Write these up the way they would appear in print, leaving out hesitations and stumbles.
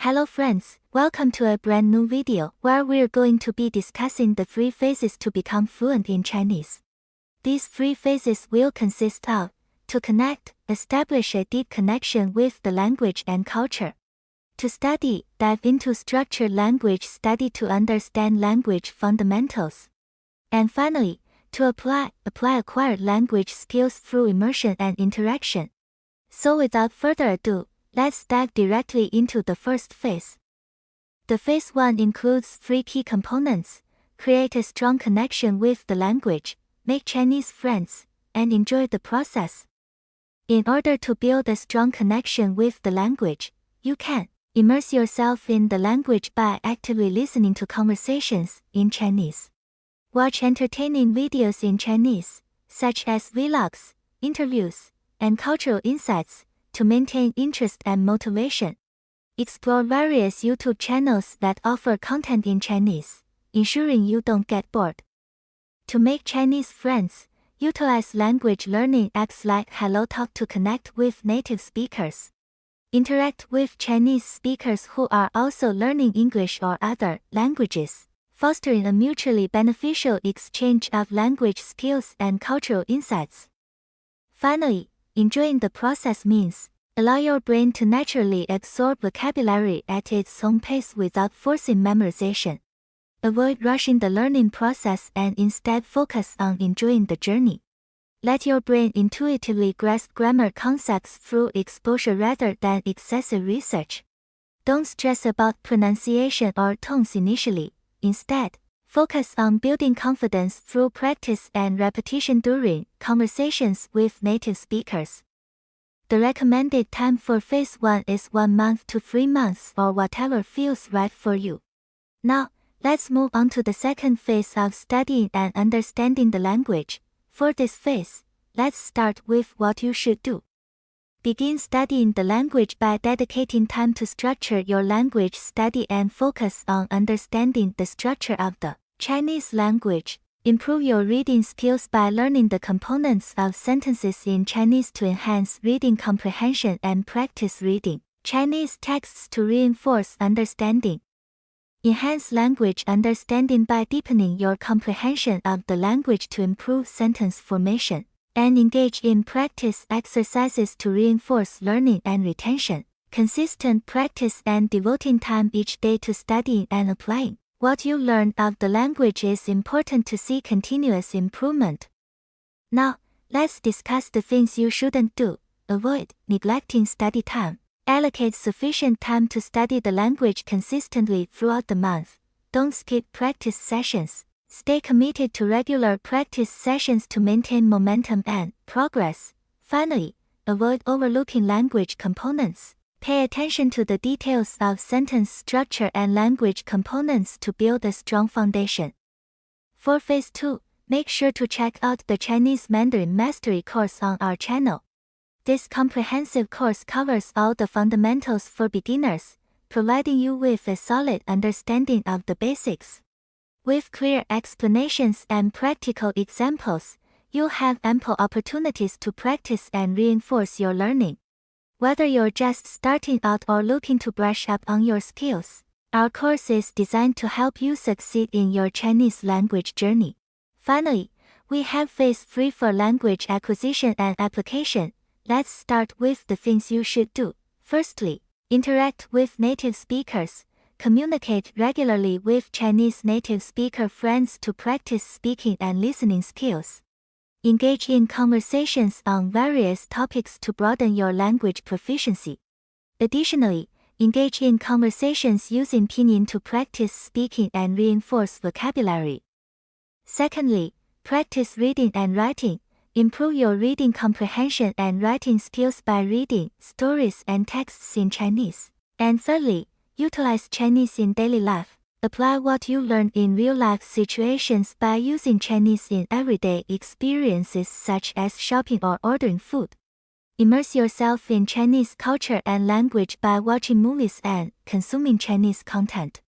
Hello friends, welcome to a brand new video where we're going to be discussing the 3 phases to become fluent in Chinese. These 3 phases will consist of to connect, establish a deep connection with the language and culture. To study, dive into structured language study to understand language fundamentals. And finally, to apply acquired language skills through immersion and interaction. So without further ado, let's dive directly into the first phase. The phase 1 includes 3 key components: create a strong connection with the language, make Chinese friends, and enjoy the process. In order to build a strong connection with the language, you can immerse yourself in the language by actively listening to conversations in Chinese. Watch entertaining videos in Chinese, such as vlogs, interviews, and cultural insights, to maintain interest and motivation. Explore various YouTube channels that offer content in Chinese, ensuring you don't get bored. To make Chinese friends, utilize language learning apps like HelloTalk to connect with native speakers. Interact with Chinese speakers who are also learning English or other languages, fostering a mutually beneficial exchange of language skills and cultural insights. Finally, enjoying the process means allow your brain to naturally absorb vocabulary at its own pace without forcing memorization. Avoid rushing the learning process and instead focus on enjoying the journey. Let your brain intuitively grasp grammar concepts through exposure rather than excessive research. Don't stress about pronunciation or tones initially. Instead, focus on building confidence through practice and repetition during conversations with native speakers. The recommended time for phase 1 is 1 month to 3 months or whatever feels right for you. Now, let's move on to the second phase of studying and understanding the language. For this phase, let's start with what you should do. Begin studying the language by dedicating time to structure your language study and focus on understanding the structure of the Chinese language. Improve your reading skills by learning the components of sentences in Chinese to enhance reading comprehension and practice reading Chinese texts to reinforce understanding. Enhance language understanding by deepening your comprehension of the language to improve sentence formation, and engage in practice exercises to reinforce learning and retention. Consistent practice and devoting time each day to studying and applying what you learned of the language is important to see continuous improvement. Now, let's discuss the things you shouldn't do. Avoid neglecting study time. Allocate sufficient time to study the language consistently throughout the month. Don't skip practice sessions. Stay committed to regular practice sessions to maintain momentum and progress. Finally, avoid overlooking language components. Pay attention to the details of sentence structure and language components to build a strong foundation. For phase 2, make sure to check out the Chinese Mandarin Mastery course on our channel. This comprehensive course covers all the fundamentals for beginners, providing you with a solid understanding of the basics. With clear explanations and practical examples, you'll have ample opportunities to practice and reinforce your learning. Whether you're just starting out or looking to brush up on your skills, our course is designed to help you succeed in your Chinese language journey. Finally, we have phase 3 for language acquisition and application. Let's start with the things you should do. Firstly, interact with native speakers. Communicate regularly with Chinese native speaker friends to practice speaking and listening skills. Engage in conversations on various topics to broaden your language proficiency. Additionally, engage in conversations using pinyin to practice speaking and reinforce vocabulary. Secondly, practice reading and writing. Improve your reading comprehension and writing skills by reading stories and texts in Chinese. And thirdly, utilize Chinese in daily life. Apply what you learned in real-life situations by using Chinese in everyday experiences such as shopping or ordering food. Immerse yourself in Chinese culture and language by watching movies and consuming Chinese content.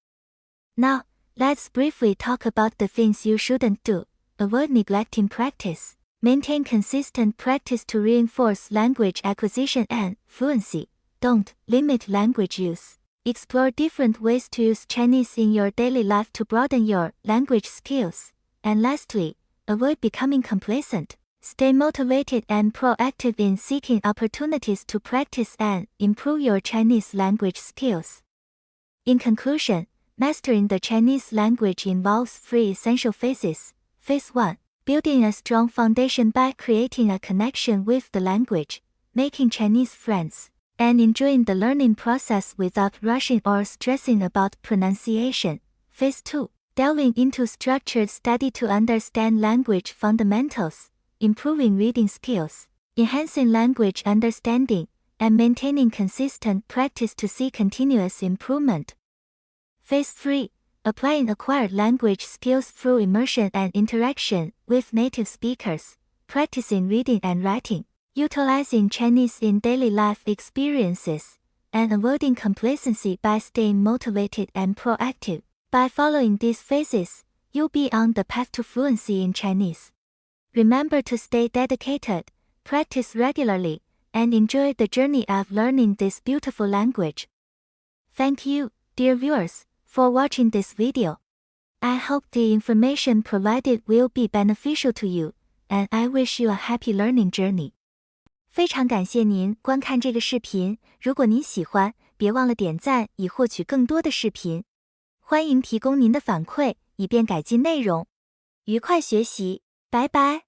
Now, let's briefly talk about the things you shouldn't do. Avoid neglecting practice. Maintain consistent practice to reinforce language acquisition and fluency. Don't limit language use. Explore different ways to use Chinese in your daily life to broaden your language skills. And lastly, avoid becoming complacent. Stay motivated and proactive in seeking opportunities to practice and improve your Chinese language skills. In conclusion, mastering the Chinese language involves 3 essential phases. Phase 1. Building a strong foundation by creating a connection with the language, making Chinese friends, and enjoying the learning process without rushing or stressing about pronunciation. Phase 2. Delving into structured study to understand language fundamentals, improving reading skills, enhancing language understanding, and maintaining consistent practice to see continuous improvement. Phase 3. Applying acquired language skills through immersion and interaction with native speakers, practicing reading and writing, utilizing Chinese in daily life experiences, and avoiding complacency by staying motivated and proactive. By following these phases, you'll be on the path to fluency in Chinese. Remember to stay dedicated, practice regularly, and enjoy the journey of learning this beautiful language. Thank you, dear viewers, for watching this video. I hope the information provided will be beneficial to you, and I wish you a happy learning journey. 非常感谢您观看这个视频，如果您喜欢，别忘了点赞以获取更多的视频。欢迎提供您的反馈，以便改进内容。愉快学习，拜拜。